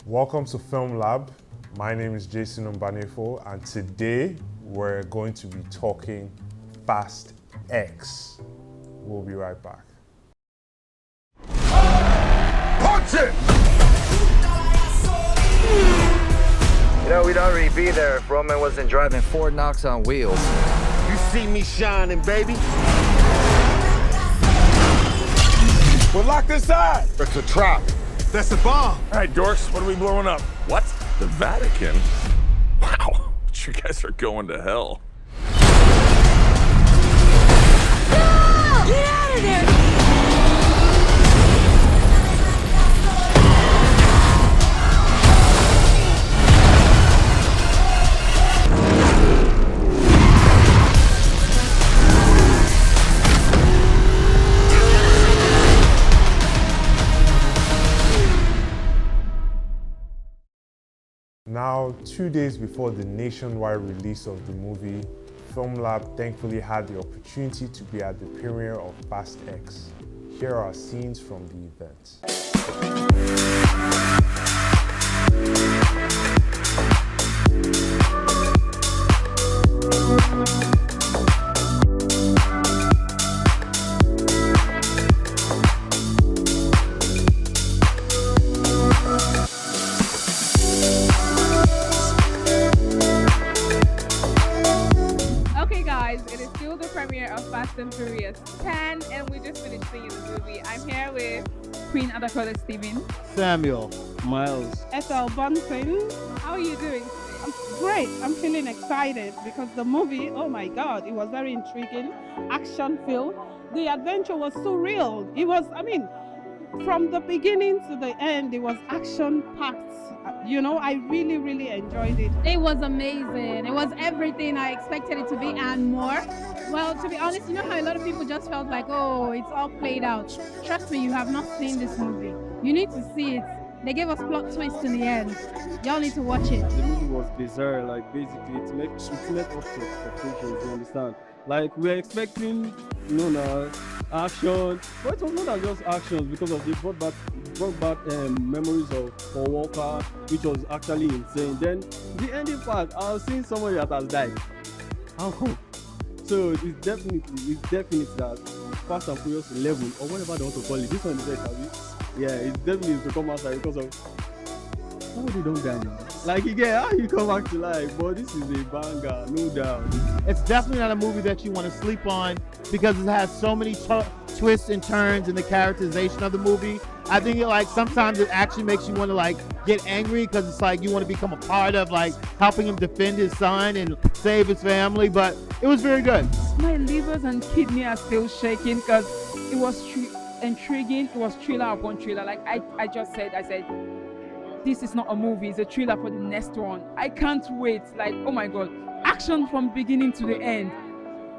Welcome to Filmlab. My name is Jason Mbanefo, and today we're going to be talking Fast X. We'll be right back. Punch it! You know, we'd already be there if Roman wasn't driving Ford Knox on wheels. You see me shining, baby? We're locked inside. It's a trap. That's a bomb. All right, dorks, what are we blowing up? What? The Vatican? Wow, you guys are going to hell. No! Get out of there! Now, 2 days before the nationwide release of the movie, Filmlab thankfully had the opportunity to be at the premiere of Fast X. Here are scenes from the event. It is still the premiere of Fast and Furious 10, and we just finished seeing the movie. I'm here with Queen Adakola Steven, Samuel, Miles, Ethel Bunting. How are you doing? I'm great. I'm feeling excited because the movie, oh my God, it was very intriguing, action filled. The adventure was so real. It was, from the beginning to the end, it was action packed. You know, I really enjoyed it. It was amazing. It was everything I expected it to be and more. Well, to be honest, you know how a lot of people just felt like, oh, it's all played out. Trust me, you have not seen this movie. You need to see it. They gave us plot twist in the end. Y'all need to watch it. The movie was bizarre, like basically it met up to expectations, you understand? Like we were expecting, action, but it was more than just action because of the brought back memories of Paul Walker, which was actually insane. Then the ending part, I was seeing somebody that has died. How come? So it's definitely that Fast and Furious 11 or whatever they want to call it. This one is it, yeah, it's definitely to come outside because of somebody don't die now. Like again, how you come back to life? But this is a banger, no doubt. It's definitely not a movie that you want to sleep on because it has so many twists and turns in the characterization of the movie. I think sometimes it actually makes you want to get angry because it's like you want to become a part of helping him defend his son and save his family. But it was very good. My livers and kidney are still shaking because it was intriguing. It was thriller upon thriller. Like I said, this is not a movie, it's a thriller for the next one. I can't wait. Like, oh my God, action from beginning to the end.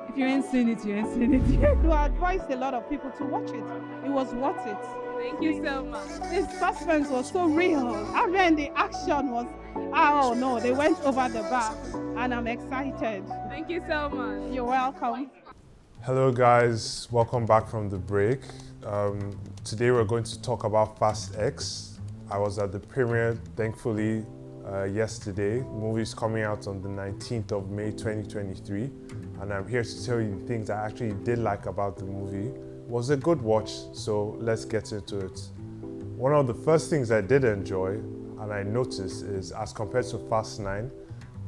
If you ain't seen it, you ain't seen it yet. I advised a lot of people to watch it. It was worth it. Thank you so much. The suspense was so real. The action was, oh no, they went over the bar, and I'm excited. Thank you so much. You're welcome. Hello guys, welcome back from the break. Today we're going to talk about Fast X. I was at the premiere, thankfully, yesterday. The movie's coming out on the 19th of May 2023, and I'm here to tell you the things I actually did like about the movie. It was a good watch, so let's get into it. One of the first things I did enjoy, and I noticed, is as compared to Fast 9,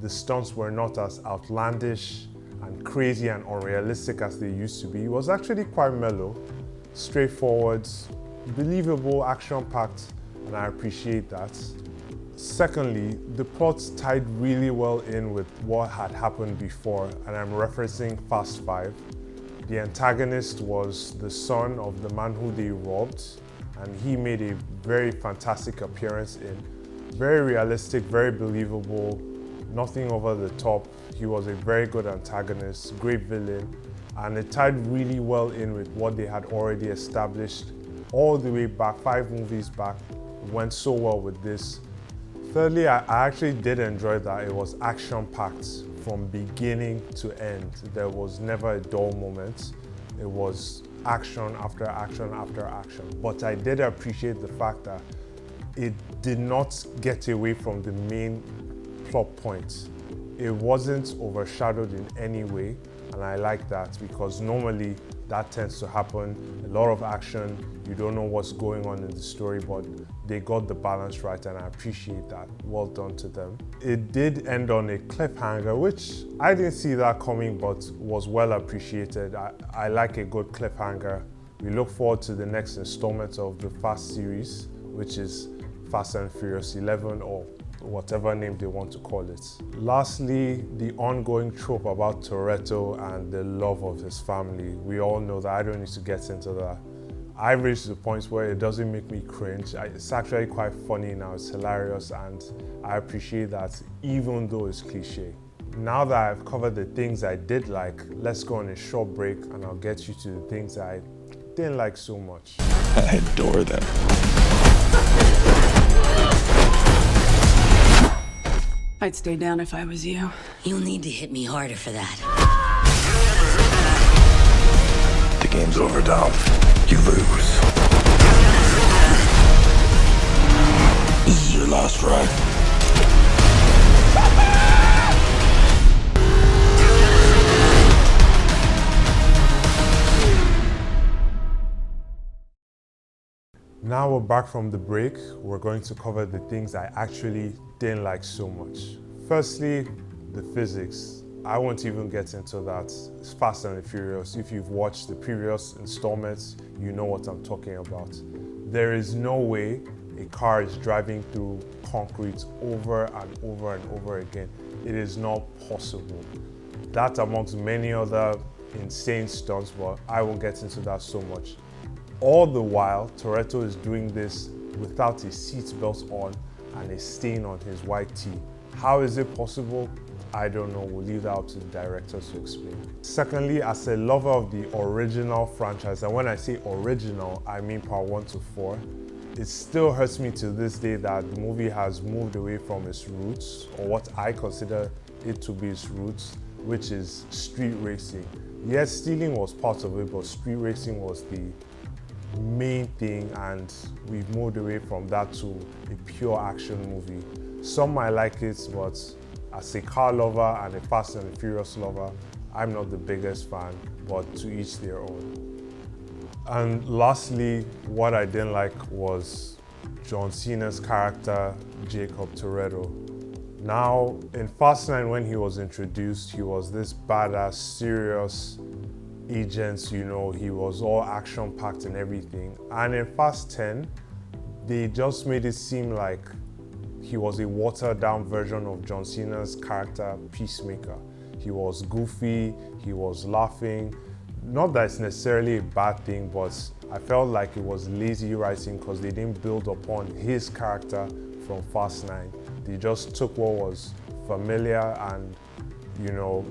the stunts were not as outlandish and crazy and unrealistic as they used to be. It was actually quite mellow, straightforward, believable, action-packed, and I appreciate that. Secondly, the plot tied really well in with what had happened before, and I'm referencing Fast 5. The antagonist was the son of the man who they robbed, and he made a very fantastic appearance in. Very realistic, very believable, nothing over the top. He was a very good antagonist, great villain, and it tied really well in with what they had already established all the way back, 5 movies back. It went so well with this. Thirdly, I actually did enjoy that it was action-packed from beginning to end. There was never a dull moment. It was action after action after action. But I did appreciate the fact that it did not get away from the main plot point. It wasn't overshadowed in any way, and I like that because normally that tends to happen. A lot of action, you don't know what's going on in the story, but they got the balance right, and I appreciate that. Well done to them. It did end on a cliffhanger, which I didn't see that coming, but was well appreciated. I like a good cliffhanger. We look forward to the next installment of the Fast series, which is Fast and Furious 11, or whatever name they want to call it. Lastly, the ongoing trope about Toretto and the love of his family. We all know that. I don't need to get into that. I've reached the point where it doesn't make me cringe. It's actually quite funny now, it's hilarious, and I appreciate that even though it's cliche. Now that I've covered the things I did like, let's go on a short break and I'll get you to the things I didn't like so much. I adore them. I'd stay down if I was you. You'll need to hit me harder for that. The game's over, Dom. You lose. This is your last ride. Now we're back from the break. We're going to cover the things I actually didn't like so much. Firstly, the physics. I won't even get into that. It's Fast and Furious. If you've watched the previous installments, you know what I'm talking about. There is no way a car is driving through concrete over and over and over again. It is not possible. That amongst many other insane stunts, but I won't get into that so much. All the while, Toretto is doing this without his seatbelt on and a stain on his white tee. How is it possible? I don't know. We'll leave that up to the directors to explain. Secondly, as a lover of the original franchise, and when I say original, I mean part 1 to 4, it still hurts me to this day that the movie has moved away from its roots, or what I consider it to be its roots, which is street racing. Yes, stealing was part of it, but street racing was the main thing, and we've moved away from that to a pure action movie. Some might like it, but as a car lover and a Fast and Furious lover, I'm not the biggest fan, but to each their own. And lastly, what I didn't like was John Cena's character, Jacob Toretto. Now, in Fast 9, when he was introduced, he was this badass, serious agent, you know, he was all action-packed and everything. And in Fast 10, they just made it seem like he was a watered-down version of John Cena's character, Peacemaker. He was goofy, he was laughing. Not that it's necessarily a bad thing, but I felt like it was lazy writing because they didn't build upon his character from Fast 9. They just took what was familiar and, you know,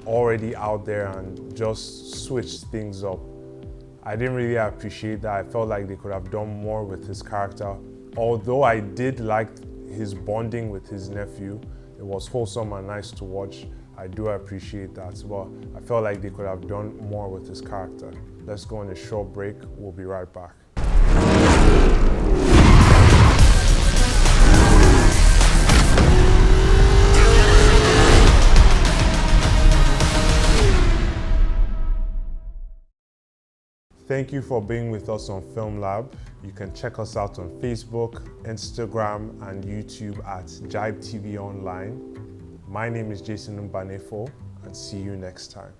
already out there and just switched things up. I didn't really appreciate that. I felt like they could have done more with his character. Although I did like his bonding with his nephew, it was wholesome and nice to watch. I do appreciate that, but I felt like they could have done more with his character. Let's go on a short break. We'll be right back. Thank you for being with us on Filmlab. You can check us out on Facebook, Instagram, and YouTube at Jibe TV Online. My name is Jason Mbanefo, and see you next time.